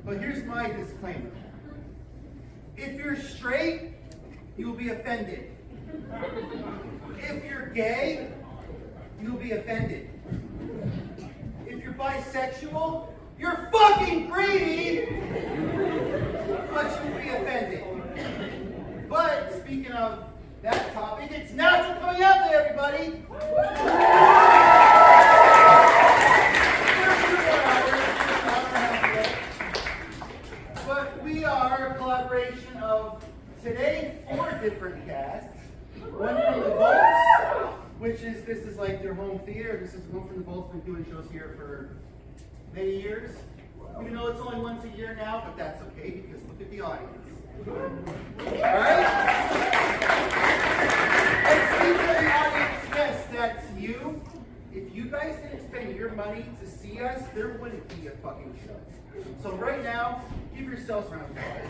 But here's my disclaimer. If you're straight, you'll be offended. If you're gay, you'll be offended. If you're bisexual, you're fucking greedy, but you'll be offended. But speaking of that topic, it's natural coming out there, everybody. But we are a collaboration of today 4 different casts. One from the Vaults, which is, this is like their home theater. This is one from the Vaults. Been doing shows here for many years. Even though it's only once a year now, but that's okay because look at the audience. Alright? And speaking of the audience, yes, that's you. If you guys didn't spend your money to see us, there wouldn't be a fucking show. So right now, give yourselves a round of applause.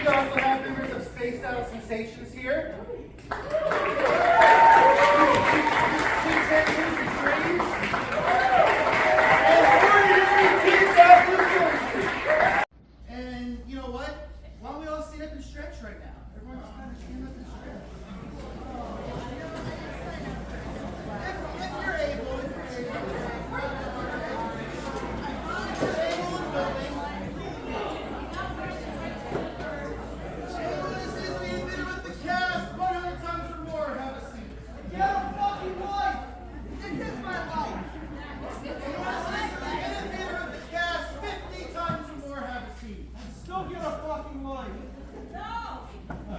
We also have members of Spaced Out Sensations here. And you know what? Why don't we all stand up and stretch right now? Everyone just kind of stand up and stretch. If you're able, this is the theater with the cast. 100 times or more, have a seat. Get a fucking life! This is my life! You want to listen to the theater with the cast 50 times or more, have a seat. Still get a fucking life. No!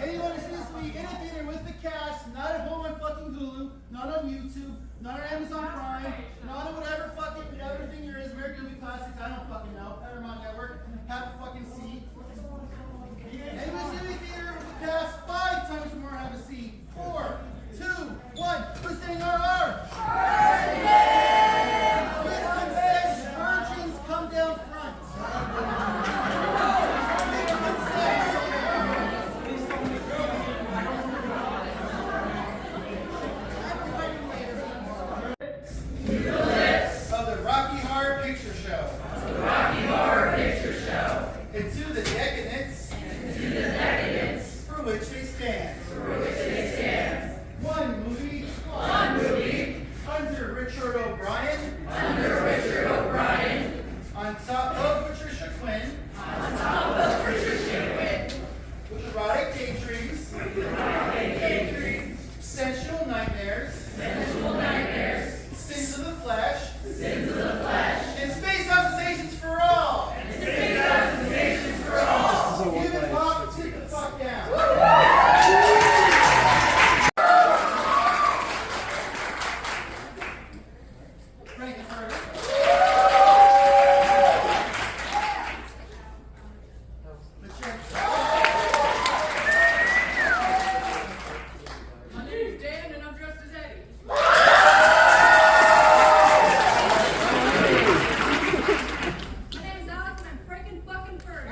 Anyone who sees me in a theater with the cast, not at home on fucking Hulu, not on YouTube, not on Amazon Prime, not on whatever fucking everything there is, American Movie Classics, I don't fucking know, Paramount Network, have a fucking seat. Anyone who's in a theater with the cast 5 times or more, have a seat. 4, 2, 1, who's saying RR? With consent, virgins come down front. Of the Rocky Horror Picture Show. Into the decadence. For which they stand. One movie. Under Richard O'Brien. On top of Patricia Quinn. Erotic daydreams. Sensual nightmares. Sins of the flesh. And space sensations for all. Give it pop, sit the fuck down. Bring it further. The chair. My name's Dan and I'm dressed as Eddie. My name's Alex and I'm freaking fucking Ferg.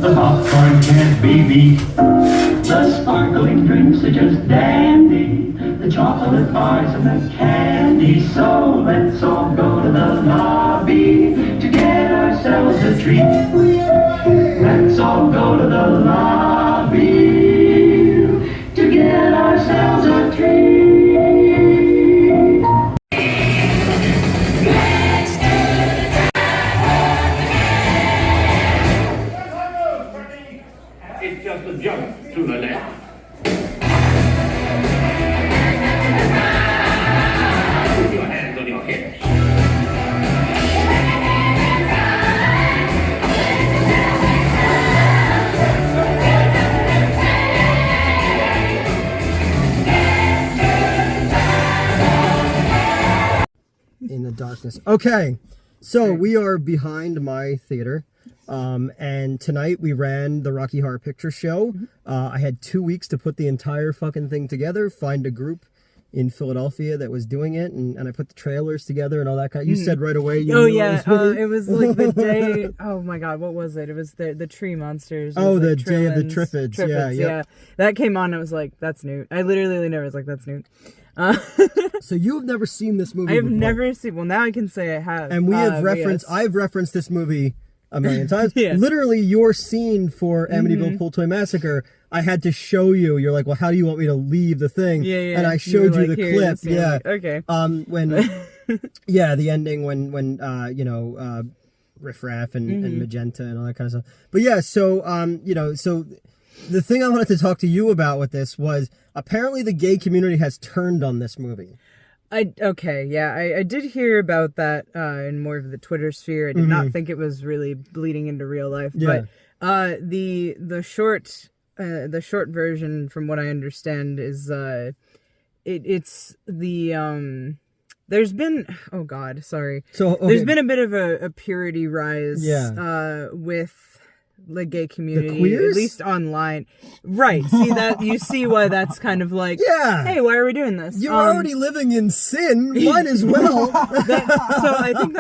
The popcorn can't be beat. The sparkling drinks are just dandy. The chocolate bars and the candy. So let's all go to the lobby to get ourselves a treat. Let's all go to the lobby to get ourselves a treat. It's just a jump to the left. Put your hands on your hips. In the darkness. Okay, so we are behind my theater. And tonight we ran the Rocky Horror Picture Show. I had 2 weeks to put the entire fucking thing together, find a group in Philadelphia that was doing it, and I put the trailers together and all that kind of. You said right away. You Oh knew yeah, it it was like the day. Oh my God, what was it? It was the tree monsters. It Oh, was, the like, day of the Trillins, Triffids. Yeah, yeah. That came on. I was like, that's Newt. I literally never was like, that's Newt. So you have never seen this movie? I have before. never seen. Well, now I can say I have. And we have referenced. Yes. I've referenced this movie a million times. Yeah. Literally, your scene for Amityville Pool Toy Massacre, I had to show you. You're like, well, how do you want me to leave the thing? Yeah. And I showed you like, the "Here, clip. this scene." Yeah. Like, okay. When, yeah, the ending when Riff Raff and Magenta and all that kind of stuff. But yeah, so so the thing I wanted to talk to you about with this was apparently the gay community has turned on this movie. I did hear about that in more of the Twitter sphere. I did not think it was really bleeding into real life. Yeah. But the short version, from what I understand, is it's the there's been there's been a bit of a purity rise with the gay community, The queers? at least online. Right. See that? You see why that's kind of like, Yeah. hey, why are we doing this? You're already living in sin. Might as well. So I think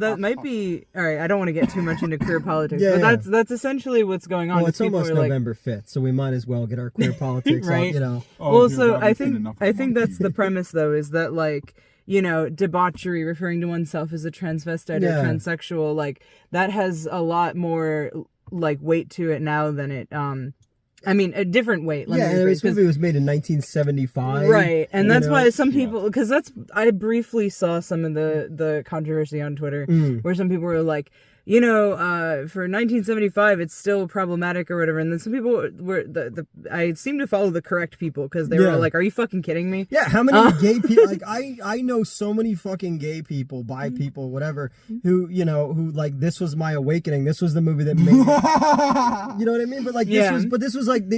that might be all right. I don't want to get too much into queer politics, Yeah, but yeah. that's essentially what's going on. Well, it's People almost are like, November 5th, so we might as well get our queer politics Right. out, Well, so I think that's the premise, though, is that like, debauchery, referring to oneself as a transvestite Yeah. or transsexual, like that has a lot more like weight to it now than it a different weight. Yeah, and this movie was made in 1975. Right, and that's why some Yeah. people, because I briefly saw some of the controversy on Twitter where some people were like, for 1975 it's still problematic or whatever, and then some people were I seem to follow the correct people because they were all like, are you fucking kidding me? Yeah, how many gay people, like, I know so many fucking gay people, bi people, whatever, who like, this was my awakening, this was the movie that made you know what I mean? But like, this was like,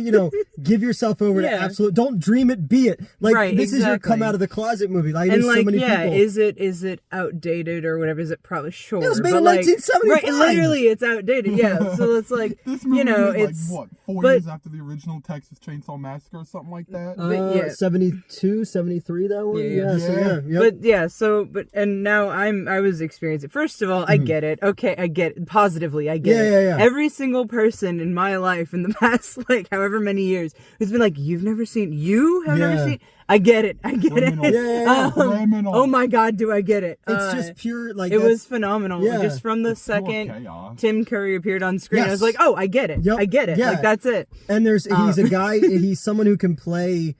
give yourself over to absolute, don't dream it, be it. Like, Right, this is your come exactly. out of the closet movie. Like, And there's like, so many people. is it outdated or whatever? Is it probably sure? It was made but in like, 1975. Right, literally, it's outdated. Yeah, so it's like, This movie was it's like, what, 4 but- years after the original Texas Chainsaw Massacre or something like that? yeah. 72, 73, that one? Yeah. And now I was experiencing. First of all, I get it. Okay, I get it. Positively, I get it. Yeah. Every single person in my life in the past, like, however many years, who's been like, you have never seen I get it. Criminal. Yeah. Criminal. Oh my God, do I get it? It's just pure, like, it that's- was phenomenal. Yeah. Just from the Pure second chaos. Tim Curry appeared on screen, I Yes. was like, oh, I get it. Yep. I get it. Yeah. Like, that's it. And he's a guy, he's someone who can play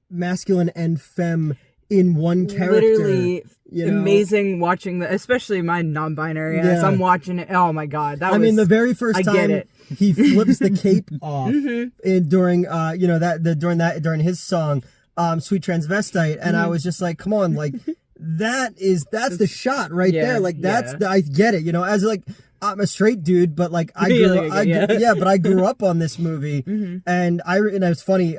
masculine and femme in one character. Literally amazing watching especially my non-binary ass. I'm watching it. Oh my God. The very first time I get it. he flips the cape off during his song, Sweet Transvestite, and I was just like, come on, like that's the shot right there. Like I get it, as like, I'm a straight dude, but like I grew up on this movie, and it was funny.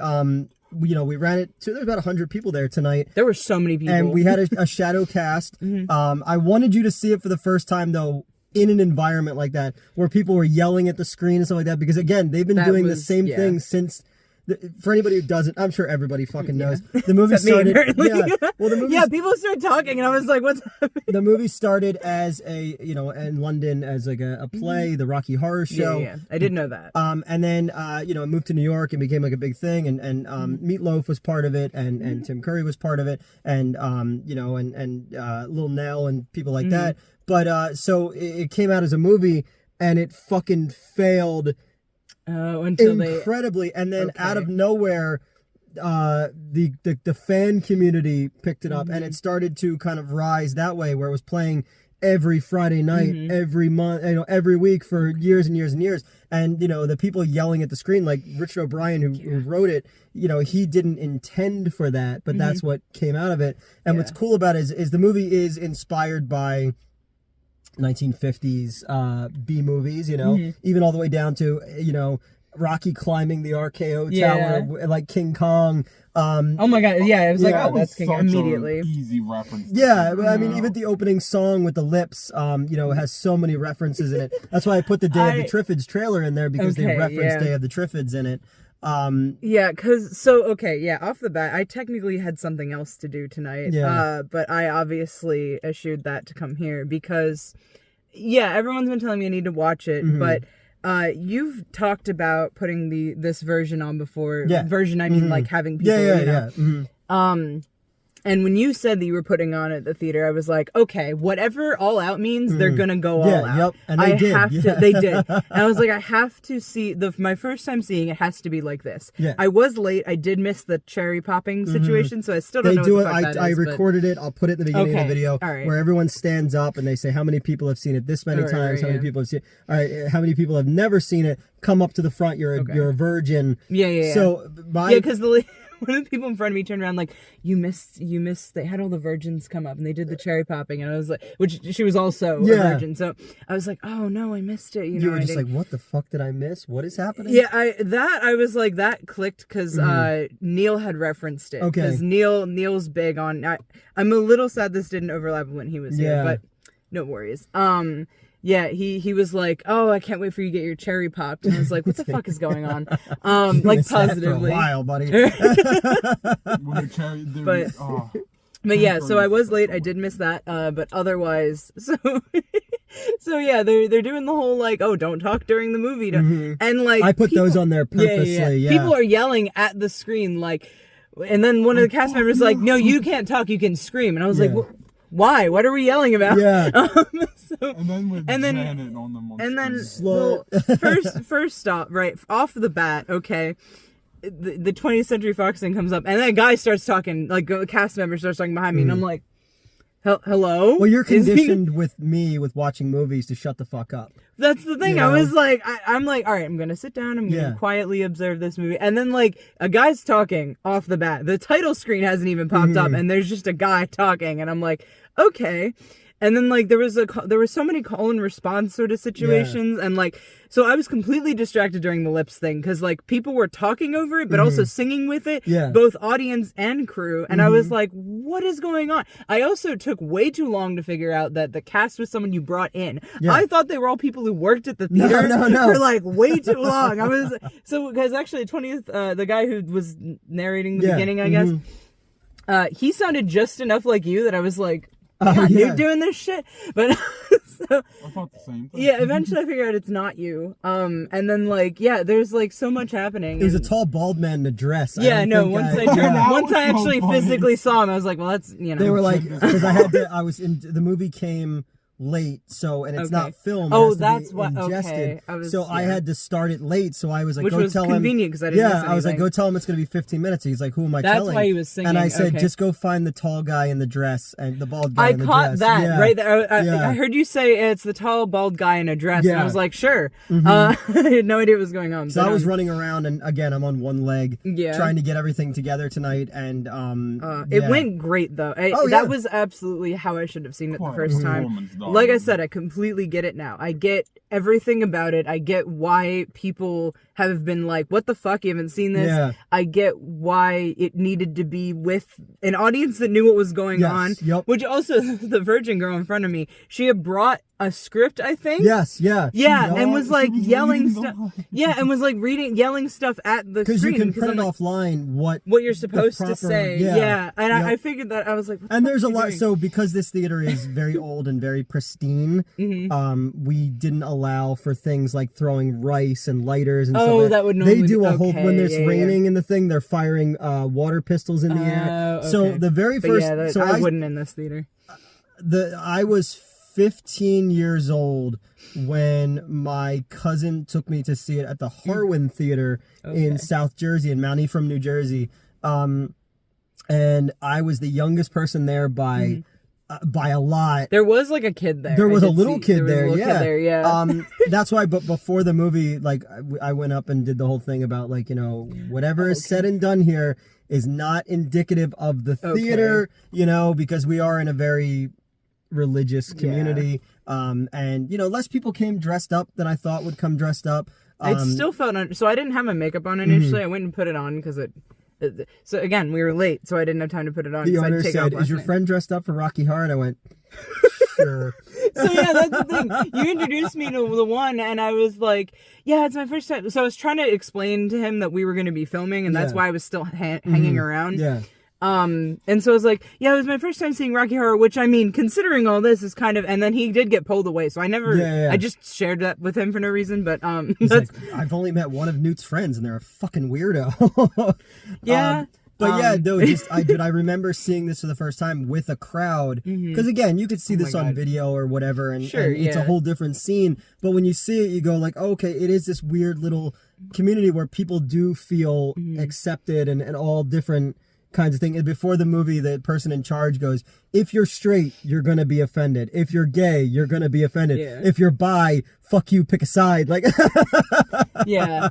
We ran it to, there's about 100 people there tonight. There were so many people. And we had a shadow cast. I wanted you to see it for the first time, though, in an environment like that, where people were yelling at the screen and stuff like that, because, again, they've been doing the same thing since... For anybody who doesn't, I'm sure everybody fucking knows. The movie started... People started talking, and I was like, what's happening? The movie started as in London as like a play, the Rocky Horror Show. Yeah. I didn't know that. And then, it moved to New York and became like a big thing, and Meatloaf was part of it, and Tim Curry was part of it, and Lil Nell and people like that. But, so it came out as a movie, and it fucking failed incredibly. And then out of nowhere, the fan community picked it up, and it started to kind of rise that way, where it was playing every Friday night, every month, every week for years and years and years. And the people yelling at the screen, like Richard O'Brien, who wrote it, he didn't intend for that, but that's what came out of it. And what's cool about it is the movie is inspired by 1950s B movies, even all the way down to Rocky climbing the RKO tower like King Kong. Oh my God, yeah, it was like, That oh, that's was King such immediately. an easy reference. Yeah, I mean, even the opening song with the lips, has so many references in it. That's why I put the Day of the Triffids trailer in there, because they reference Day of the Triffids in it. Yeah, off the bat, I technically had something else to do tonight. Yeah. But I obviously eschewed that to come here because, yeah, everyone's been telling me I need to watch it, but you've talked about putting this version on before. Yeah. Version, I mean, like having people. Yeah. And when you said that you were putting on at the theater, I was like, okay, whatever all out means, they're gonna go all out. Yep. And they did. They did. And I was like, I have to see my first time seeing it has to be like this. Yeah. I was late. I did miss the cherry popping situation, so I still don't know what the fuck that is. I recorded it. I'll put it in the beginning of the video all right. where everyone stands up and they say how many people have seen it this many times, how many people have seen it. All right, how many people have never seen it? Come up to the front. You're a virgin. Yeah. So because one of the people in front of me turned around like, you missed, they had all the virgins come up and they did the cherry popping, and I was like, which she was also a virgin, so I was like, oh no, I missed it. You were just like, what the fuck did I miss? What is happening? Yeah, I was like, that clicked because Neil had referenced it. Okay. Because Neil's big on, I'm a little sad this didn't overlap when he was here, but no worries. Yeah, he was like, oh, I can't wait for you to get your cherry popped. And I was like, what the fuck is going on? Like positively. For a while, buddy. But yeah, so I was late. I did miss that. But otherwise, so yeah, they're doing the whole like, oh, don't talk during the movie, and like I put those on there purposely. Yeah. People are yelling at the screen like, and then one of the cast members like, no, you can't talk, you can scream, and I was like, why? What are we yelling about? Yeah. First stop, right off the bat, okay. The 20th Century Fox thing comes up, and then a guy starts talking, like a cast member starts talking behind me, and I'm like, hello? Well, you're conditioned with watching movies to shut the fuck up. That's the thing. I was like, I'm like, all right, I'm going to sit down. I'm going to quietly observe this movie. And then like a guy's talking off the bat. The title screen hasn't even popped up, and there's just a guy talking. And I'm like, okay. And then like there was so many call and response sort of situations, and like so I was completely distracted during the lips thing because like people were talking over it but also singing with it, both audience and crew, and I was like, what is going on? I also took way too long to figure out that the cast was someone you brought in. I thought they were all people who worked at the theater for like way too long. I was because actually 20th the guy who was narrating the beginning, I guess, he sounded just enough like you that I was like, you're doing this shit, but so, I thought the same thing. Yeah, eventually I figured out it's not you. And then like there's like so much happening. It was a tall bald man in a dress. Once I actually physically saw him, I was like, well, that's They were like, because I was in the movie came late, and it's not filmed. Oh, that's what. Ingested. Okay, I had to start it late, so I was like, which go was tell convenient because I didn't. I was like, go tell him it's gonna be 15 minutes. He's like, who am I telling? That's why he was singing. And I said, just go find the tall guy in the dress and the bald guy in the dress. I caught that right there. I heard you say it's the tall bald guy in a dress, and I was like, sure. I had no idea what was going on. So I was running around, and again, I'm on one leg, trying to get everything together tonight, and it went great though. That was absolutely how I should have seen it the first time. Like I said, I completely get it now. I get everything about it. I get why people have been like, what the fuck, you haven't seen this? Yeah. I get why it needed to be with an audience that knew what was going on. Yep. Which also, the virgin girl in front of me, she had brought a script, I think. Yes, yeah. And was like yelling stuff. Yeah, and was like yelling stuff at the screen. Because you can print it offline what you're supposed to say. Yeah. And I figured that, I was like, what and the there's fuck a lot, doing? so because this theater is very old and very pristine, we didn't allow for things like throwing rice and lighters and stuff. Oh, that would normally They do a whole, okay, when there's raining in the thing, they're firing water pistols in the air. Okay. So the very first, I wouldn't in this theater. I was 15 years old when my cousin took me to see it at the Harwin Theater in South Jersey, in Mount Ephraim, New Jersey. And I was the youngest person there by a lot. There was like a kid there. There was a little kid there, yeah. That's why, but before the movie, like, I went up and did the whole thing about, like, whatever is said and done here is not indicative of the theater, because we are in a very religious community. And, less people came dressed up than I thought would come dressed up. I still felt, so I didn't have my makeup on initially. I went and put it on because So again, we were late, so I didn't have time to put it on. The so owner I'd take it off said, last "Is your night. friend dressed up for Rocky Horror?" And I went, "Sure." So yeah, that's the thing. You introduced me to the one, and I was like, "Yeah, it's my first time." So I was trying to explain to him that we were going to be filming, and that's Yeah. why I was still hanging around. Yeah. And so I was like, "Yeah, it was my first time seeing Rocky Horror," which I mean, considering all this is kind of. And then he did get pulled away, so I never. Yeah. I just shared that with him for no reason, but He's that's like, "I've only met one of Newt's friends, and they're a fucking weirdo." yeah. But yeah, no, I remember seeing this for the first time with a crowd. Because again, you could see this on God. video or whatever, and, Sure, and it's a yeah. whole different scene. But when you see it, you go like, oh, okay, it is this weird little community where people do feel accepted and all different kinds of things. And before the movie, the person in charge goes, if you're straight, you're going to be offended. If you're gay, you're going to be offended. Yeah. If you're bi, fuck you, pick a side. Like, Yeah.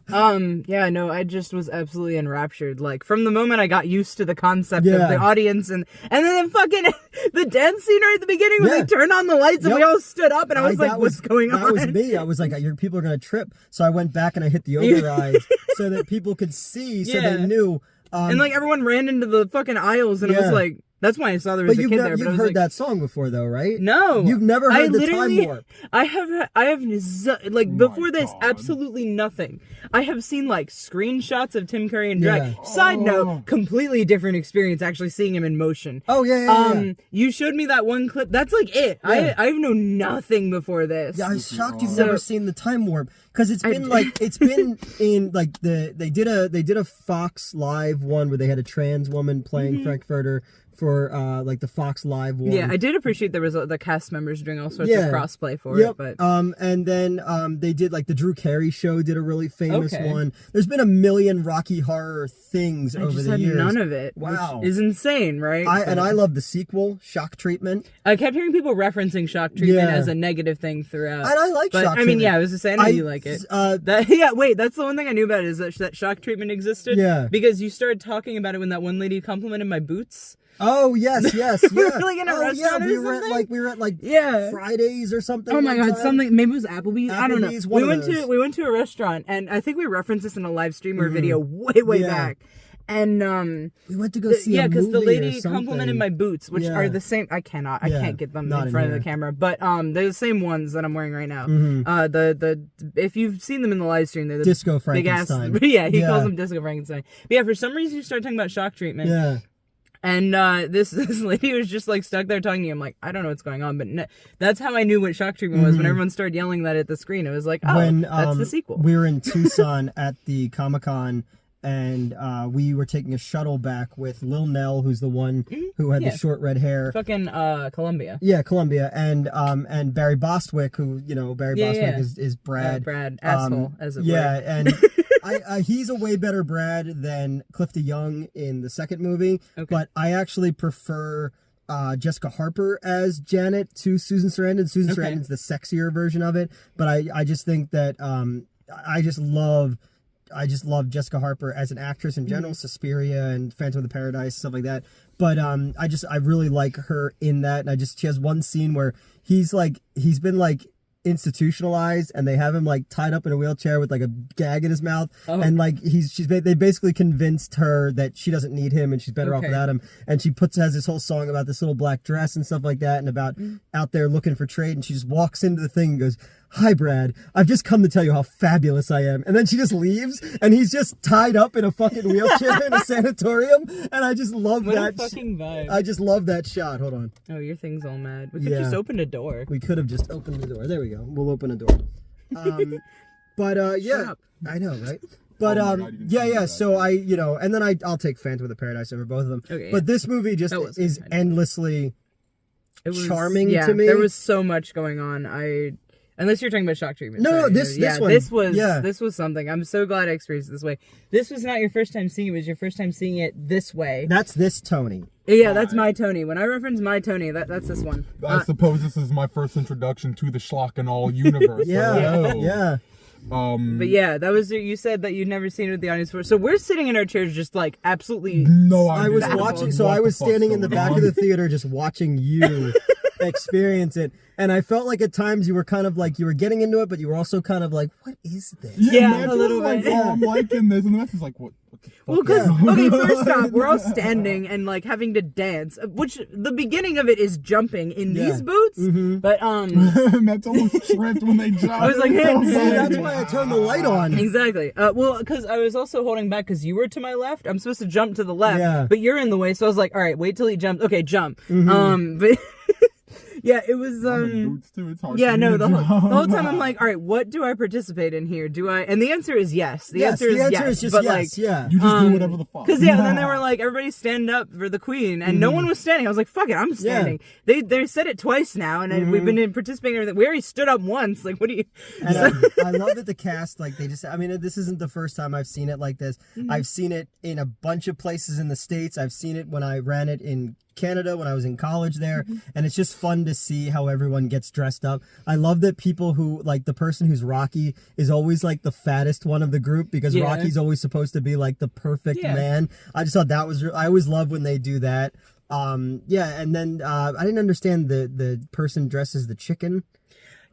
Yeah, no, I just was absolutely enraptured. Like, from the moment I got used to the concept of Yeah. the audience and then fucking the dance scene right at the beginning when Yeah. they turned on the lights and we Yep. all stood up and I was like, that what's going on? That was me. I was like, your people are going to trip. So I went back and I hit the overrides so that people could see, so Yeah. they knew. And like everyone ran into the fucking aisles and it Yeah. was like, that's why I saw there was But a you've, kid there. But I you've was heard like, that song before, though, right? No, You've never I heard the literally- Time Warp. I have like before this, God. absolutely nothing. I have seen like screenshots of Tim Curry in drag. Yeah. Side note, completely different experience actually seeing him in motion. Oh, yeah. You showed me that one clip. That's like it. Yeah. I've known nothing before this. Yeah, I was shocked you've So- never seen the Time Warp because it's been in like they did a Fox Live one where they had a trans woman playing Frankfurter for like the Fox Live one. Yeah, I did appreciate there was the cast members doing all sorts Yeah. of crossplay for Yep. it, but And then they did like the Drew Carey show did a really famous Okay. one. There's been a million Rocky Horror things I over just the had years. none of it. Wow. Which is insane, right? And I love the sequel, Shock Treatment. I kept hearing people referencing shock treatment Yeah. as a negative thing throughout. And I like but, Shock I mean, Treatment. yeah, I was just saying, I know you like it. Wait, that's the one thing I knew about it, is that shock treatment existed. Yeah. Because you started talking about it when that one lady complimented my boots. Oh yes, yeah. We were, like, in a oh restaurant yeah, or we were at like Yeah. Fridays or something. Oh my one god, time. something, maybe it was Applebee's. I don't know. Applebee's, one We of went those. we went to a restaurant, and I think we referenced this in a live stream or video way Yeah. back. And We went to go see a because movie the lady or something. complimented my boots, which Yeah. are the same. I Yeah, can't get them not in in front of here. the camera, but they're the same ones that I'm wearing right now. Mhm. The if you've seen them in the live stream, they're the Disco big ass. Frankenstein. Yeah, he Yeah. calls them Disco Frankenstein. But yeah, for some reason you start talking about shock treatment. Yeah. And this lady was just like stuck there talking to you. I'm like, I don't know what's going on, but that's how I knew what shock treatment was. When everyone started yelling that at the screen, it was like, oh, When that's the sequel. we were in Tucson at the Comic-Con, and we were taking a shuttle back with Lil Nell, who's the one who had Yeah. the short red hair. Fucking Columbia. Yeah, Columbia, and Barry Bostwick, who Barry Yeah, Bostwick yeah. is Brad. Brad, asshole, as it yeah, were. and he's a way better Brad than Cliff DeYoung in the second movie. Okay. But I actually prefer Jessica Harper as Janet to Susan Sarandon. Susan Okay. Sarandon's the sexier version of it, but I just think that I just love Jessica Harper as an actress in general, Suspiria and Phantom of the Paradise, stuff like that. But I really like her in that, and she has one scene where he's been like institutionalized, and they have him like tied up in a wheelchair with like a gag in his mouth, and like they basically convinced her that she doesn't need him and she's better off Okay. without him, and she has this whole song about this little black dress and stuff like that, and about out there looking for trade, and she just walks into the thing and goes, "Hi Brad, I've just come to tell you how fabulous I am," and then she just leaves, and he's just tied up in a fucking wheelchair in a sanatorium, and I just love What that. a fucking vibe. I just love that shot. Hold on. Oh, your thing's all mad. We could Yeah. just open a door. We could have just opened the door. There we go. We'll open a door. Yeah, up. I know, right? But Oh my God, you can yeah, tell me yeah. that. So and then I'll take Phantom of the Paradise over both of them. Okay, but yeah. this movie just That was is kind of- endlessly It was charming yeah, to me. There was so much going on. Unless you're talking about shock treatment. No, sorry. this yeah, one. This was something. I'm so glad I experienced it this way. This was not your first time seeing it. It was your first time seeing it this way. That's this Tony. Yeah, that's my Tony. When I reference my Tony, that's this one. I suppose this is my first introduction to the Schlock and All universe. Yeah, So, yeah. But yeah, that was you said that you'd never seen it with the audience before. So we're sitting in our chairs just like absolutely. No I idea was what watching. the So I was fuck's standing in the going back on. of the theater just watching you experience it. And I felt like at times you were kind of like, you were getting into it, but you were also kind of like, what is this? Yeah, Matt a was little like, bit. oh, I'm liking this, and the rest is like, what the fuck? Well, because, is okay, this? first off, we're all standing and, like, having to dance, which the beginning of it is jumping in these boots, but, Matt's almost tripped when they jump. I was like, It's hey, so hey, funny. That's why I turned the light on. exactly. Well, because I was also holding back because you were to my left. I'm supposed to jump to the left, but you're in the way, so I was like, all right, wait till he jumps. Okay, jump. But... Yeah, it was, I'm in boots too. It's hard yeah, for me no, to the whole jump. time I'm like, all right, what do I participate in here? Do I, and the answer is yes. The Yes, answer is yes, is just but yes, like, yeah. You just do whatever the fuck. because then they were like, everybody stand up for the queen, and no one was standing. I was like, fuck it, I'm standing. They said it twice now, and we've been participating in everything. We already stood up once. Like, what do you? And I love that the cast, like, they just, I mean, this isn't the first time I've seen it like this. I've seen it in a bunch of places in the States. I've seen it when I ran it in Canada when I was in college there, and it's just fun to see how everyone gets dressed up. I love that people who, like, the person who's Rocky is always like the fattest one of the group, because Rocky's always supposed to be like the perfect man. I just thought that was I always love when they do that. And then I didn't understand the person dressed as the chicken.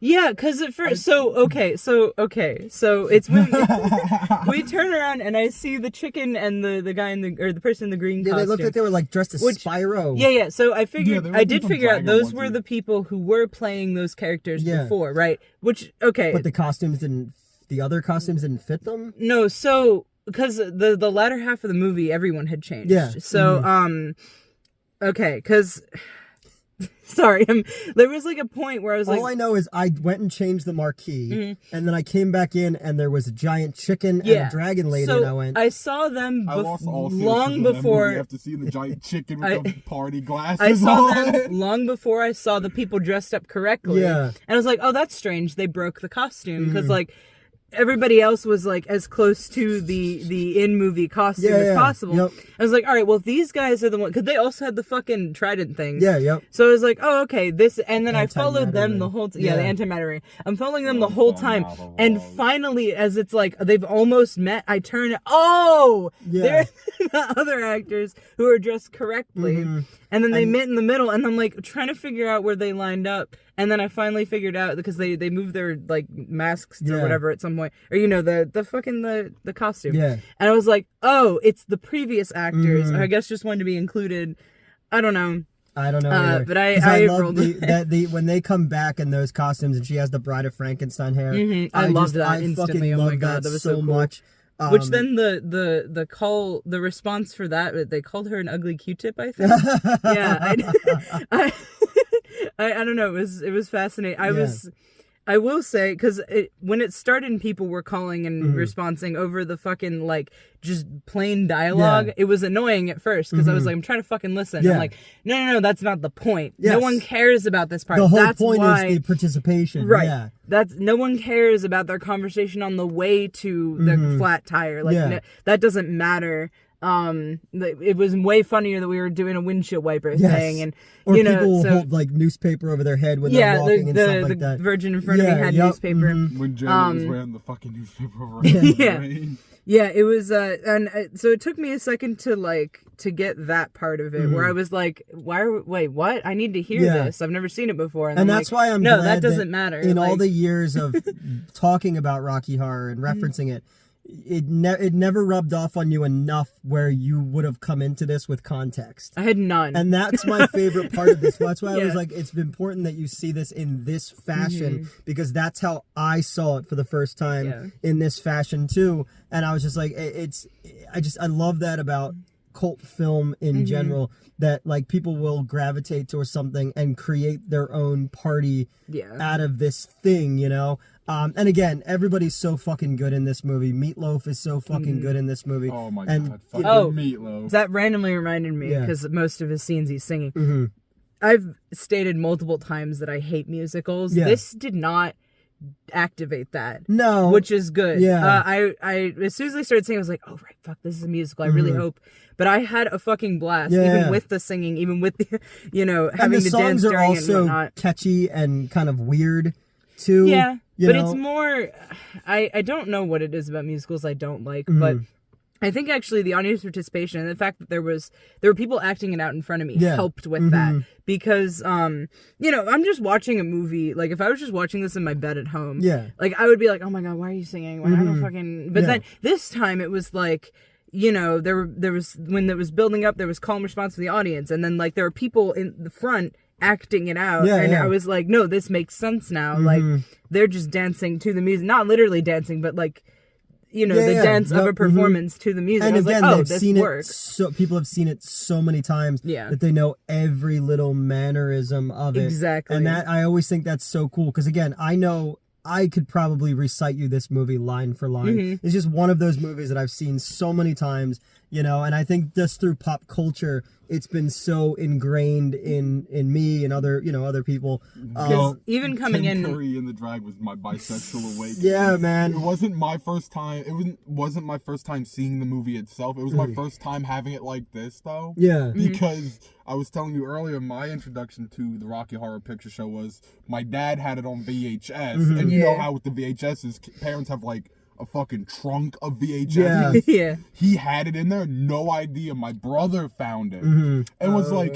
Yeah, because at first, so it's when we turn around and I see the chicken and the guy or the person in the green costume. They looked like they were like dressed as Spyro. Yeah. So I figured, I did figure out those were too. the people who were playing those characters before, right? Which, okay. But the other costumes didn't fit them? No, so, because the latter half of the movie, everyone had changed. Yeah. So, okay, because... Sorry, there was like a point where I was like... All I know is I went and changed the marquee, and then I came back in, and there was a giant chicken and a dragon lady, so and I went... I saw them I lost all long before... You have to see the giant chicken with the party glasses I saw on. them long before I saw the people dressed up correctly. Yeah. And I was like, oh, that's strange. They broke the costume, because like... everybody else was like as close to the in-movie costume as possible. Yep. I was like, all right, well, if these guys are the ones, because they also had the fucking trident thing. Yeah, yep. So I was like, oh, okay, this, and then I followed them the whole, the Yeah. antimatter ring. I'm following them the whole time, and finally, as it's like, they've almost met, I turn, they're the other actors who are dressed correctly. And then they met in the middle, and I'm like trying to figure out where they lined up. And then I finally figured out, because they moved their like masks or whatever at some point, or the fucking the costume. Yeah. And I was like, oh, it's the previous actors. I guess just wanted to be included. I don't know. Either. But I love rolled when they come back in those costumes and she has the Bride of Frankenstein hair. I loved that I instantly. fucking Oh my love god, that was so cool. much. Which then the response for that, they called her an ugly Q-tip, I think. Yeah, I don't know. It was fascinating. I will say, because when it started and people were calling and responding over the fucking, like, just plain dialogue, it was annoying at first, because I was like, I'm trying to fucking listen. Yeah. I'm like, no, that's not the point. Yes. No one cares about this part. The whole That's point why, is the participation. right. Yeah. No one cares about their conversation on the way to the flat tire. Like, that doesn't matter. It was way funnier that we were doing a windshield wiper thing, and or people hold like newspaper over their head when they're walking and stuff like that. The virgin in front of me had newspaper. When Jen was wearing the fucking newspaper over her head. Yeah, it was, so it took me a second to get that part of it, where I was like, wait, what? I need to hear this. I've never seen it before. And that's why I'm no, glad that doesn't matter. In all the years of talking about Rocky Horror and referencing it, it never rubbed off on you enough where you would have come into this with context. I had none. And that's my favorite part of this. That's why I was like, it's important that you see this in this fashion, because that's how I saw it for the first time in this fashion too. And I was just like, I love that about cult film in general, that like people will gravitate towards something and create their own party out of this thing, you know? And again, everybody's so fucking good in this movie. Meatloaf is so fucking good in this movie. Oh my and, god, fucking Meatloaf. That randomly reminded me, because most of his scenes he's singing. I've stated multiple times that I hate musicals. This did not activate that. No. Which is good. Yeah. I as soon as I started singing, I was like, oh right, fuck, this is a musical. I really hope. But I had a fucking blast, even with the singing, even with the, having to dance during it and whatnot. The songs are also catchy and kind of weird too. Yeah. But it's more, I don't know what it is about musicals I don't like, but I think actually the audience participation and the fact that there were people acting it out in front of me helped with that, because you know, I'm just watching a movie. Like if I was just watching this in my bed at home, like I would be like, oh my god, why are you singing? Why I don't fucking. But then this time it was like, you know, there was when it was building up, there was calm response from the audience, and then like there were people in the front acting it out, and I was like, no, this makes sense now. Like they're just dancing to the music, not literally dancing, but like, you know, the dance of a performance to the music. And I was again, like, oh, they've this seen works. it. So people have seen it so many times that they know every little mannerism of it. Exactly. And that I always think that's so cool, because again, I know I could probably recite you this movie line for line. It's just one of those movies that I've seen so many times, you know, and I think just through pop culture, it's been so ingrained in me and other, you know, other people. Even coming Tim in, Curry in The Drag was my bisexual awakening. Yeah, man. It wasn't my first time. Wasn't my first time seeing the movie itself. It was my first time having it like this, though. Yeah. Because I was telling you earlier, my introduction to the Rocky Horror Picture Show was my dad had it on VHS, and you know how with the VHSs, parents have like a fucking trunk of VHS. He had it in there, no idea. My brother found it and was like,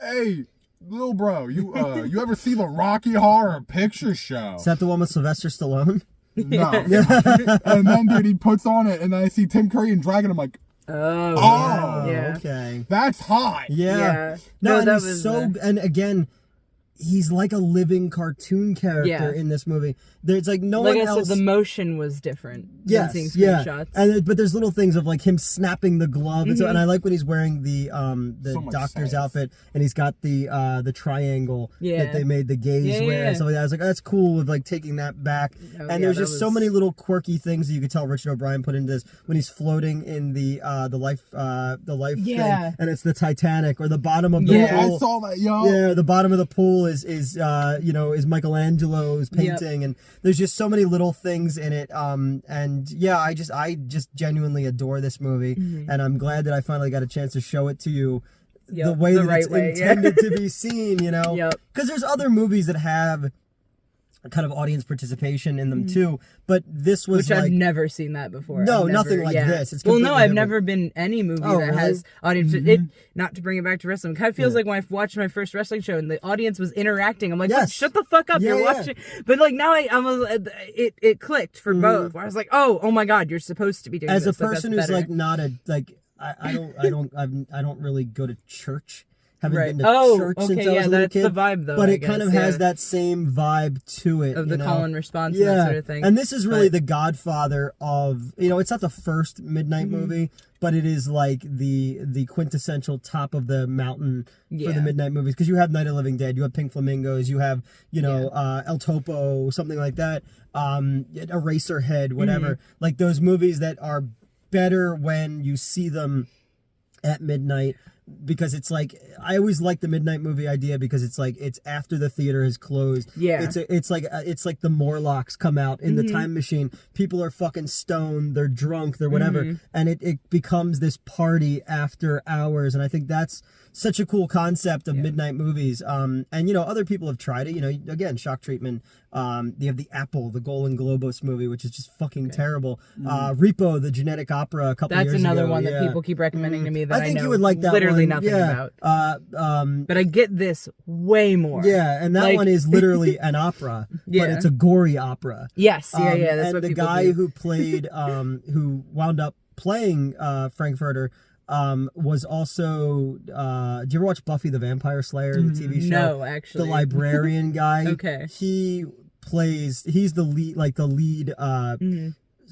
"Hey, little bro, you ever see the Rocky Horror Picture Show?" Is that the one with Sylvester Stallone? No. And then, dude, he puts on it, and then I see Tim Curry and Dragon. I'm like, oh, okay, that's hot. Yeah. No, and he's so, and again, he's like a living cartoon character in this movie. There's like no one else. Said, the motion was different. Yes, than seeing screenshots. And but there's little things of like him snapping the glove, and so, and I like when he's wearing the so doctor's outfit, and he's got the triangle that they made the gays wear. And so I was like, oh, that's cool with like taking that back. And there's just so many little quirky things that you could tell Richard O'Brien put into this when he's floating in the life thing, and it's the Titanic, or the bottom of the pool. I saw that, yo. Yeah, the bottom of the pool is you know, is Michelangelo's painting, and there's just so many little things in it. And yeah, I just genuinely adore this movie, and I'm glad that I finally got a chance to show it to you the way that it's intended to be seen, you know? Because there's other movies that have kind of audience participation in them too, but this was I've never seen that before. No, nothing like this. It's I've different. never been any movie that has audience. Not to bring it back to wrestling, it kind of feels like when I watched my first wrestling show and the audience was interacting. I'm like, what? Shut the fuck up! You're watching. But like now, it clicked for both. Where I was like, oh my god, you're supposed to be doing as this. a person who's like not a like I don't really go to church. Haven't been to church since I was a little kid. That's the vibe, though. But it kind of has that same vibe to it. Of the call and response and that sort of thing. And this is really the godfather of, you know, it's not the first Midnight movie, but it is like the quintessential top of the mountain for the Midnight movies. Because you have Night of the Living Dead, you have Pink Flamingos, you have, you know, El Topo, something like that, Eraserhead, whatever. Like those movies that are better when you see them at midnight, because it's like, I always like the midnight movie idea because it's like it's after the theater has closed. It's like the Morlocks come out in the time machine. People are fucking stoned, they're drunk, they're whatever, and it becomes this party after hours. And I think that's such a cool concept of midnight movies. And you know, other people have tried it. You know, again, Shock Treatment. You have the Apple, the Golan Globos movie, which is just fucking terrible. Repo, the genetic opera, a couple years ago. That's another one that people keep recommending to me that I know you would like that literally one. nothing about. But I get this way more. Yeah, and that one is literally an opera, but it's a gory opera. Yes, that's and what the people guy do. who played, who wound up playing Frankfurter, was also, do you ever watch Buffy the Vampire Slayer, the TV show? No, actually. The librarian guy. Okay. He's the lead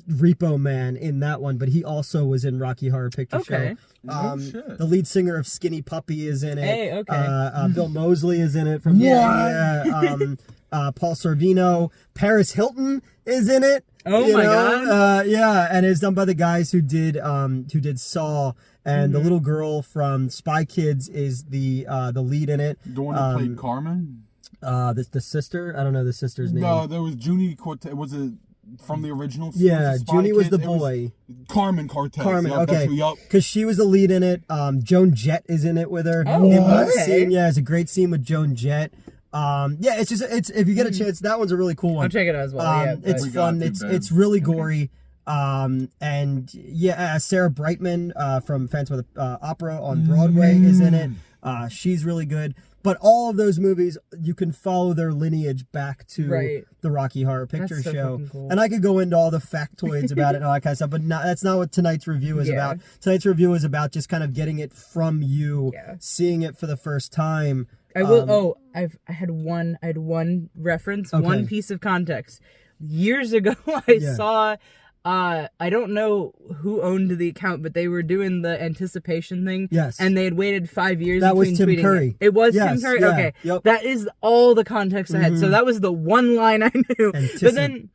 repo man in that one, but he also was in Rocky Horror Picture Show. The lead singer of Skinny Puppy is in it. Hey, okay. Bill Moseley is in it from Paul Sorvino. Paris Hilton is in it. Oh my god. And it's done by the guys who did Saw, and the little girl from Spy Kids is the lead in it. The one that played Carmen? The sister? I don't know the sister's name. No, there was Junie Cortez. Was it from the original series? Yeah, Junie was the boy. Carmen Cortez. Carmen, yep, okay. Because she was the lead in it. Joan Jett is in it with her. Oh, in one okay. scene, it's a great scene with Joan Jett. It's if you get a chance, that one's a really cool one. I'll check it out as well. It's fun. It's really gory. And yeah, Sarah Brightman from Phantom of the Opera on Broadway is in it. She's really good. But all of those movies, you can follow their lineage back to the Rocky Horror Picture Show. Cool. And I could go into all the factoids about it and all that kind of stuff, but that's not what tonight's review is about. Tonight's review is about just kind of getting it from you, seeing it for the first time. I will. I had one reference, one piece of context. Years ago, I saw. I don't know who owned the account, but they were doing the anticipation thing. Yes. And they had waited 5 years that between was Tim tweeting Curry. It was Tim Curry? Yeah, okay. Yep. That is all the context I had. So that was the one line I knew. But then...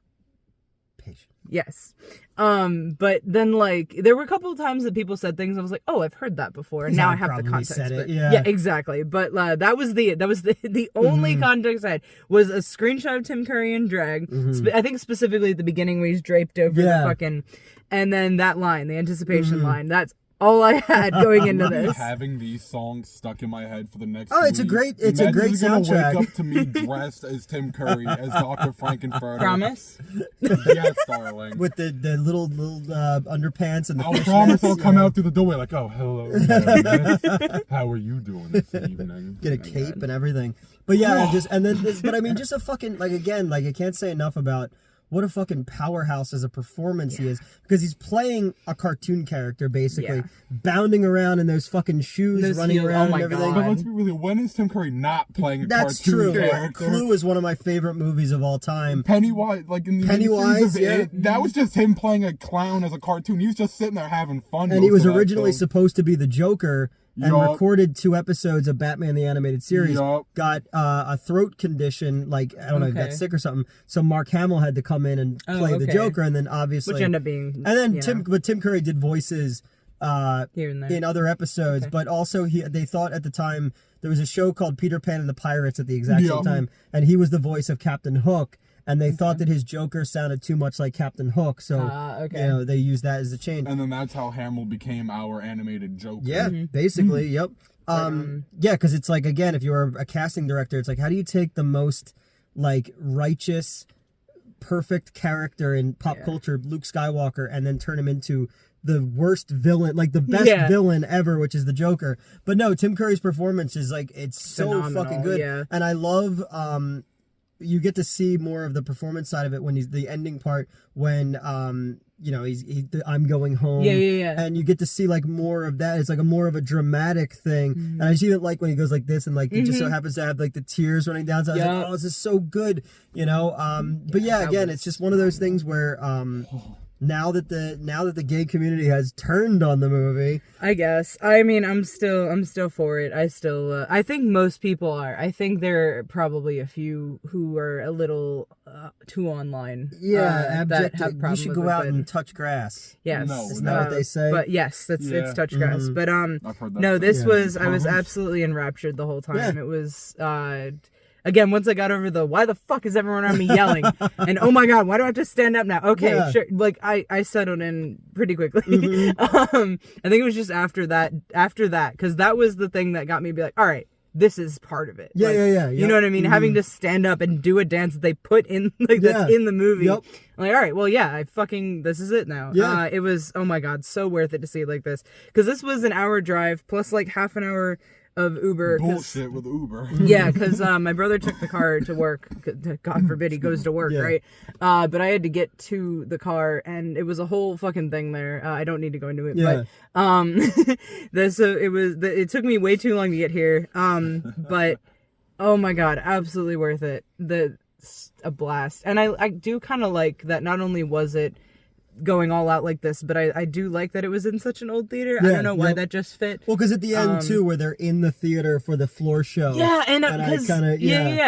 Yes. But then, like, there were a couple of times that people said things, I was like, oh, I've heard that before, and now I have the context. Said it, but, yeah, exactly. But that was the only context I had, was a screenshot of Tim Curry in drag, I think specifically at the beginning where he's draped over the fucking, and then that line, the anticipation line, that's all I had going into this. Having these songs stuck in my head for the next it's a great soundtrack. Wake up to me dressed as Tim Curry as Dr. Frankenfurter. Promise? Yes, darling. With the little underpants and the I'll promise I'll come out through the doorway like, oh, hello, miss. How are you doing this evening? Get a cape and everything. But yeah, but I mean, just a fucking, like, again, like, I can't say enough about what a fucking powerhouse as a performance he is, because he's playing a cartoon character, basically, bounding around in those fucking shoes, running around and everything. But let's be real, when is Tim Curry not playing a That's cartoon true. character? Clue is one of my favorite movies of all time. Pennywise, like in the Pennywise, that was just him playing a clown as a cartoon. He was just sitting there having fun. And he was originally supposed to be the Joker, and recorded 2 episodes of Batman the Animated Series. Got a throat condition, like, I don't know, got sick or something. So Mark Hamill had to come in and play the Joker, and then obviously, which ended up being, and then Tim Curry did voices here and there in other episodes, but also they thought at the time there was a show called Peter Pan and the Pirates at the exact same time, and he was the voice of Captain Hook. And they thought that his Joker sounded too much like Captain Hook, so you know, they used that as a change. And then that's how Hamill became our animated Joker. Yeah, basically, yep. Yeah, because it's like, again, if you were a casting director, it's like, how do you take the most, like, righteous, perfect character in pop culture, Luke Skywalker, and then turn him into the worst villain, like the best villain ever, which is the Joker. But no, Tim Curry's performance is, like, it's so phenomenal, fucking good. And I love you get to see more of the performance side of it when he's the ending part, when you know, I'm going home, and you get to see, like, more of that. It's like a more of a dramatic thing, and I just even like when he goes like this, and, like, it just so happens to have, like, the tears running down. So I was like, oh, this is so good, you know. But yeah, again, it's just one of those things where now that the gay community has turned on the movie, I guess. I mean, I'm still for it. I think most people are. I think there are probably a few who are a little too online. Yeah, that have problems. You should go out and touch grass. Yes, isn't that what they say? But yes, it's touch grass. But no, this was. I was absolutely enraptured the whole time. Yeah. It was. Again, once I got over why the fuck is everyone around me yelling? And oh my god, why do I have to stand up now? Okay, sure. Like, I settled in pretty quickly. I think it was just after that, because that was the thing that got me to be like, all right, this is part of it. Yeah. You know what I mean? Having to stand up and do a dance that they put in, like, that's in the movie. I'm like, all right, well, yeah, this is it now. It was, oh my god, so worth it to see it like this. Because this was an hour drive, plus, like, half an hour of Uber. Bullshit with Uber. Yeah, because my brother took the car to work. God forbid he goes to work, right? But I had to get to the car, and it was a whole fucking thing there. I don't need to go into it, but so it took me way too long to get here. But oh my god, absolutely worth it. A blast, and I do kind of like that. Not only was it going all out like this, but I do like that it was in such an old theater. I don't know why that just fit. Well, because at the end too, where they're in the theater for the floor show. Yeah, and because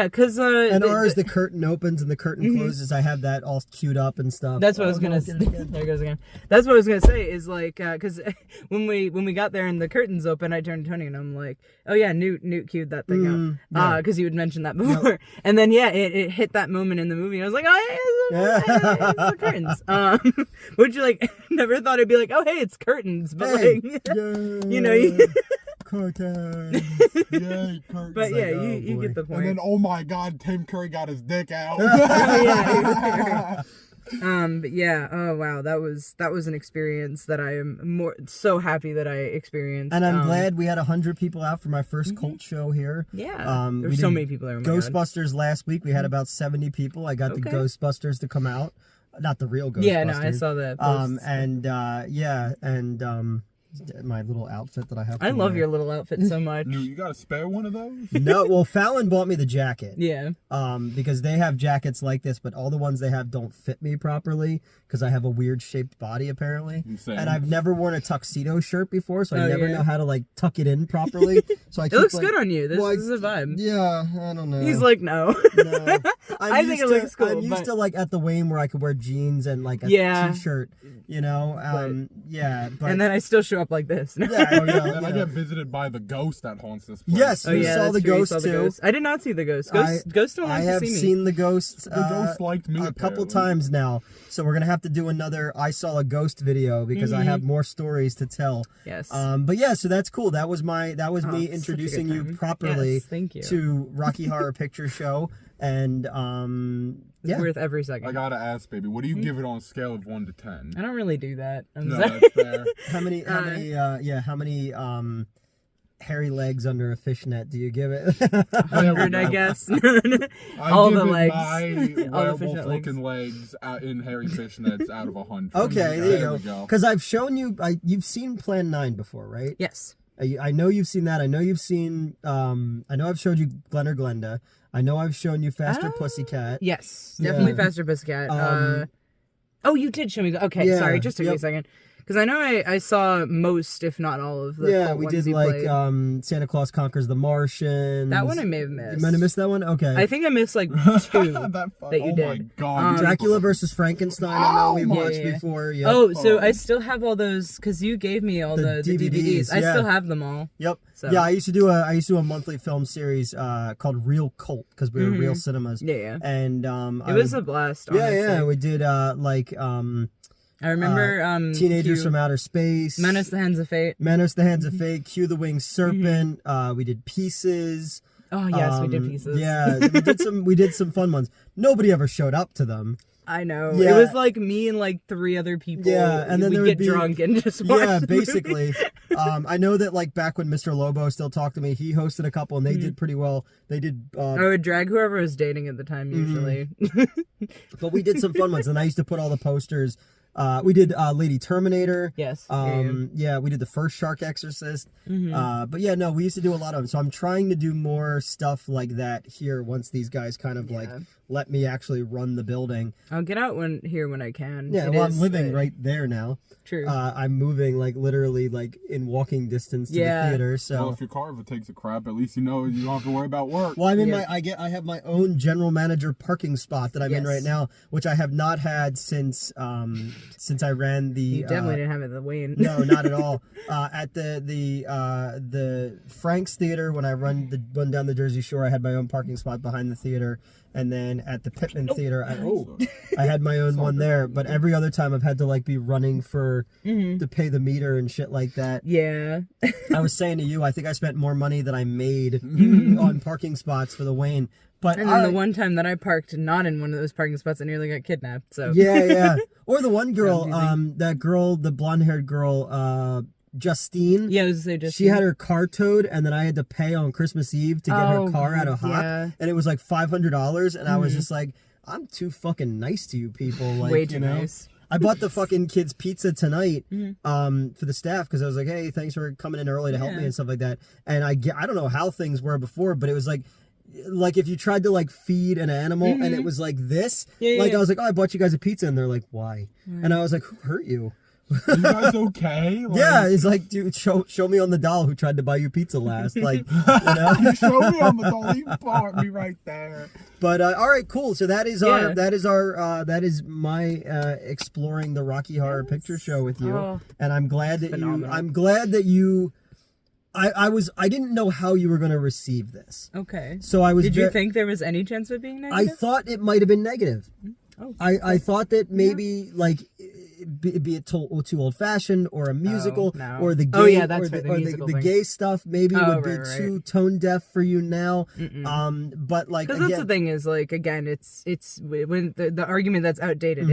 because and ours, the curtain opens and the curtain closes. I have that all queued up and stuff. That's what I was gonna say. There it goes again. That's what I was gonna say is, like, because when we got there and the curtains open, I turned to Tony and I'm like, oh yeah, Newt queued that thing up, because you had mentioned that before. And then it hit that moment in the movie. And I was like, oh yeah, it's the curtains. Which, like, never thought I'd be like, oh hey, it's curtains, but like, you know, curtains. Yay, curtains. But yeah, you get the point. And then, oh my god, Tim Curry got his dick out. But yeah, oh wow, that was an experience that I am so happy that I experienced. And I'm glad we had 100 people out for my first cult show here. Yeah, there's so many people there. Oh Ghostbusters last week, we had about 70 people. I got the Ghostbusters to come out, not the real Ghostbusters. Yeah, no, I saw that. My little outfit that I have. I love your little outfit so much. You got to spare one of those? No, well, Fallon bought me the jacket. Yeah. Because they have jackets like this, but all the ones they have don't fit me properly because I have a weird shaped body apparently. Insane. And I've never worn a tuxedo shirt before, so I never know how to like tuck it in properly. So it looks good on you. This is a vibe. Yeah, I don't know. He's like, no. No. I think it looks cool. I'm used to like at the Wayne where I could wear jeans and like a t-shirt, you know. But and then I still show up like this. And I get visited by the ghost that haunts this place. Yes, you saw the ghost too. I did not see the ghost. Ghost don't like to see me. I have seen the ghost. The ghost liked me a couple times now. So we're gonna have to do another I saw a ghost video because I have more stories to tell. Yes. But yeah, so that's cool. That was me introducing you properly to Rocky Horror Picture Show. And it's worth every second. I gotta ask, baby, what do you give it on a scale of 1 to 10? I don't really do that. No, that's fair. How many hairy legs under a fishnet do you give it? 100, I guess. All the legs. My werewolf looking legs in hairy fishnets out of 100. Okay, there you go. Because I've shown you, you've seen Plan 9 before, right? Yes. I know you've seen that. I know you've seen, I know I've showed you Glenn or Glenda. I know I've shown you Faster Pussycat. Yes, definitely Faster Pussycat. You did show me that. Okay, sorry, just took me a second. Because I know I saw most, if not all of the we did like Santa Claus Conquers the Martians. That one I may have missed. You might have missed that one? Okay. I think I missed like 2 that you did. Oh my god. Dracula versus Frankenstein, I know we've watched before. Yep. Oh, so I still have all those, because you gave me all the DVDs. I still have them all. Yep. So. Yeah, I used to do a monthly film series called Real Cult, because we were Real Cinemas. Yeah. And it was a blast, honestly. Yeah, we did I remember Teenagers from Outer Space, Menace the Hands of Fate, Q the Winged Serpent. We did Pieces. Oh yes, we did Pieces. Yeah, we did some fun ones. Nobody ever showed up to them. I know. Yeah. It was like me and like 3 other people. Yeah, and then we'd get drunk and just watch basically. I know that like back when Mr. Lobo still talked to me, he hosted a couple and they did pretty well. They did. I would drag whoever was dating at the time usually. But we did some fun ones, and I used to put all the posters. We did Lady Terminator. Yes. We did the first Shark Exorcist. But yeah, no, we used to do a lot of them. So I'm trying to do more stuff like that here once these guys kind of like let me actually run the building. I'll get out when I can. Yeah, I'm living right there now. True. I'm moving like literally like in walking distance to the theater. So well, if your car ever takes a crap, at least you know you don't have to worry about work. Well, I'm in I have my own general manager parking spot that I'm in right now, which I have not had since I ran the. You definitely didn't have it at the Wayne. No, not at all. At the Frank's Theater, when I run down the Jersey Shore, I had my own parking spot behind the theater. And then at the Pittman Theater, I had my own one there. But every other time I've had to like be running to pay the meter and shit like that. Yeah. I was saying to you, I think I spent more money than I made on parking spots for the Wayne. But and then the one time that I parked not in one of those parking spots, I nearly got kidnapped. So yeah. Or the one girl, the blonde-haired girl, Justine. Yeah, I was gonna say Justine. She had her car towed, and then I had to pay on Christmas Eve to get her car out of Hock, and it was like $500, and I was just like, I'm too fucking nice to you people. Like, way too nice. I bought the fucking kids pizza tonight for the staff because I was like, hey, thanks for coming in early to help me and stuff like that. And I don't know how things were before, but it was like if you tried to like feed an animal and it was like this, I was like, oh, I bought you guys a pizza, and they're like, why? And I was like, who hurt you? Are you guys okay? Like, yeah, it's like, dude, show me on the doll who tried to buy you pizza last. Like, you know? You show me on the doll. You bought me right there. But all right, cool. So that is my exploring the Rocky Horror Picture Show with you, and I'm glad that you. I didn't know how you were going to receive this. Okay. So I was. Did you think there was any chance of it being negative? I thought it might have been negative. Oh. I thought that maybe like be it too old fashioned or a musical no. or the gay Oh, yeah, that's or right, the, the or musical the thing. gay stuff maybe would be right. too tone deaf for you now. But like because that's the thing is like again it's when the argument that's outdated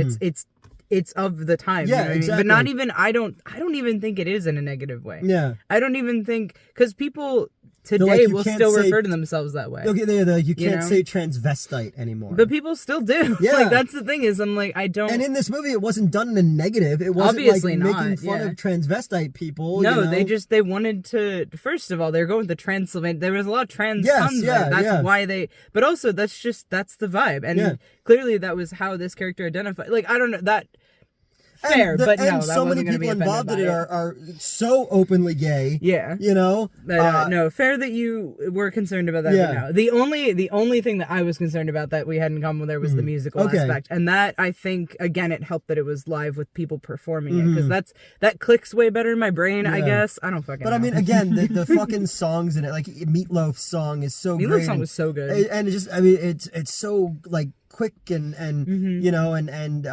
it's of the time. Yeah, you know what exactly. I mean? But not even I don't even think it is in a negative way. Yeah, I don't even think because people today like, you will can't still say- refer to themselves that way. okay, you can't know? say transvestite anymore. But people still do. Yeah. Like that's the thing is I'm like I don't. And in this movie, it wasn't done in a negative. It wasn't Obviously like not, making fun yeah. of transvestite people. No, you know? they wanted to. First of all, they're going with the Transylvania. There was a lot of trans Yes, puns yeah, there. That's yeah. why they. But also, that's the vibe, and Yeah. clearly that was how this character identified. Like I don't know that. Fair, but no, and that so many wasn't gonna be people involved in offended it by are so openly gay. Yeah. You know? No, fair that you were concerned about that. Yeah. But no. The only thing that I was concerned about that we had in common there was the musical Okay. aspect, and that I think again it helped that it was live with people performing it because that clicks way better in my brain. I Yeah. guess I don't fucking. But know. I mean, again, the fucking songs in it, like Meatloaf's song is so Meatloaf's great. song and- was so good. And it just, I mean, it's so like quick and you know, and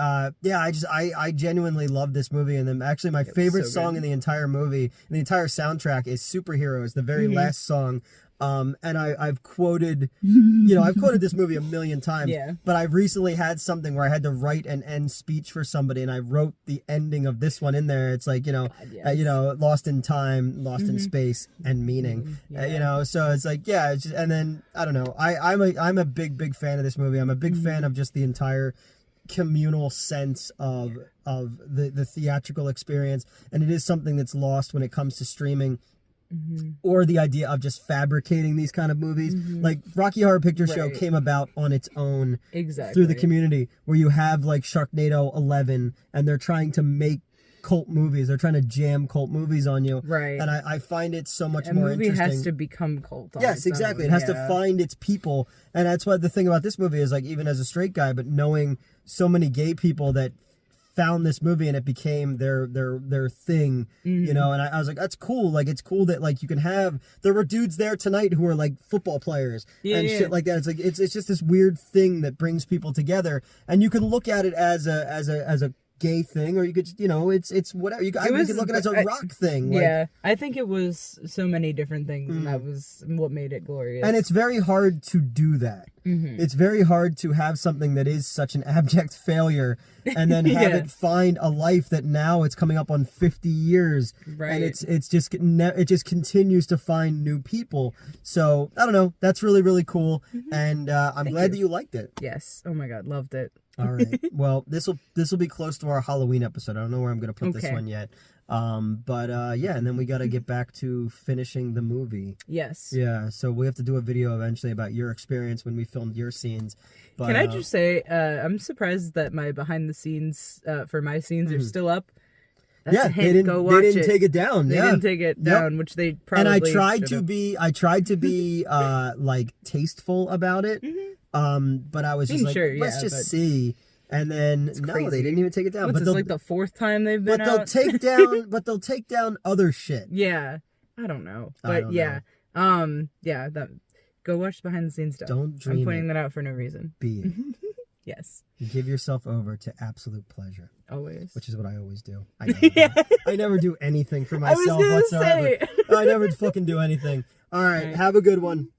yeah, I genuinely love this movie. And then actually my favorite so song good. in the entire movie, the entire soundtrack is Superheroes, the very last song. And I've quoted, I've quoted this movie a million times. Yeah. But I've recently had something where I had to write an end speech for somebody, and I wrote the ending of this one in there. It's like, lost in time, lost in space, and meaning. So it's like, yeah. It's just, and then I don't know. I'm a big fan of this movie. I'm a big fan of just the entire communal sense of the theatrical experience, and it is something that's lost when it comes to streaming. Or the idea of just fabricating these kind of movies. Like Rocky Horror Picture Show Right. came about on its own Exactly. through the community, where you have like Sharknado 11 and they're trying to make cult movies. They're trying to jam cult movies on you. Right. And I find it so much A more movie interesting. has to become cult. On Yes, its own, exactly. It has to yeah. find its people. And that's what the thing about this movie is, like, even as a straight guy, but knowing so many gay people that found this movie and it became their thing, and I was like, that's cool. Like, it's cool that like you can have, there were dudes there tonight who are like football players and shit like that. It's like it's just this weird thing that brings people together, and you can look at it as a gay thing, or you could, it's whatever. You could look at it as a rock thing. Like, Yeah, I think it was so many different things, and that was what made it glorious. and it's very hard to do that. It's very hard to have something that is such an abject failure and then have Yeah. it find a life that now it's coming up on 50 years. Right. And it just continues to find new people. So, I don't know. That's really, really cool. And I'm glad that you liked it. Yes. Oh my God, loved it. All right. Well, this will be close to our Halloween episode. I don't know where I'm going to put this Okay. one yet. But yeah, and then we got to get back to finishing the movie. Yes. Yeah, so we have to do a video eventually about your experience when we filmed your scenes. But, Can I just say, I'm surprised that my behind the scenes for my scenes are still up. That's yeah, a hint. Go watch they didn't take it down. They yeah. didn't take it down, which they probably. And I tried to should've. be like tasteful about it. But I was just like, sure, let's yeah, just but see. And then no, crazy. they didn't even take it down. What's this, like the fourth time they've been but they'll out? take down other shit. Yeah, I don't know, I but don't yeah, yeah. That go watch behind the scenes stuff. Don't dream I'm pointing it. that out for no reason. Be it. Yes, Give yourself over to absolute pleasure. always. Which is what I always do. I never do anything for myself gonna whatsoever. say. I never fucking do anything. All right, have a good one.